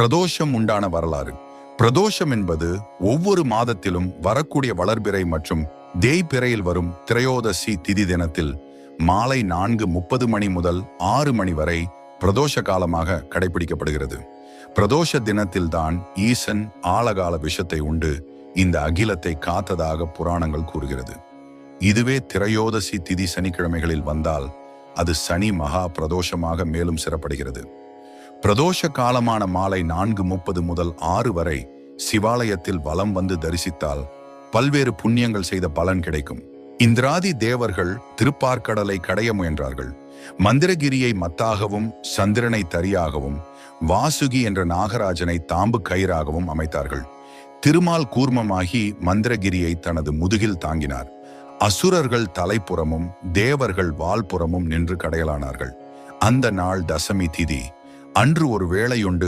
பிரதோஷம் உண்டான வரலாறு. பிரதோஷம் என்பது ஒவ்வொரு மாதத்திலும் வரக்கூடிய வளர்பிறை மற்றும் தேய்பிறையில் வரும் திரையோதசி திதி தினத்தில் மாலை 4:30 மணி முதல் 6 மணி வரை பிரதோஷ காலமாக கடைபிடிக்கப்படுகிறது. பிரதோஷ தினத்தில்தான் ஈசன் ஆழகால விஷத்தை உண்டு இந்த அகிலத்தை காத்ததாக புராணங்கள் கூறுகிறது. இதுவே திரையோதசி திதி சனிக்கிழமைகளில் வந்தால் அது சனி மகா பிரதோஷமாக மேலும் சிறப்படுகிறது. பிரதோஷ காலமான மாலை 4:30 முதல் 6 வரை சிவாலயத்தில் வலம் வந்து தரிசித்தால் பல்வேறு புண்ணியங்கள் செய்த பலன் கிடைக்கும். இந்திராதி தேவர்கள் திருப்பார்க்கடலை கடைய முயன்றார்கள். மந்திரகிரியை மத்தாகவும் சந்திரனை தரியாகவும் வாசுகி என்ற நாகராஜனை தாம்பு கயிறாகவும் அமைத்தார்கள். திருமால் கூர்மமாகி மந்திரகிரியை தனது முதுகில் தாங்கினார். அசுரர்கள் தலைப்புறமும் தேவர்கள் வால்புறமும் நின்று கடையலானார்கள். அந்த நாள் தசமி திதி. அன்று ஒரு வேளையுண்டு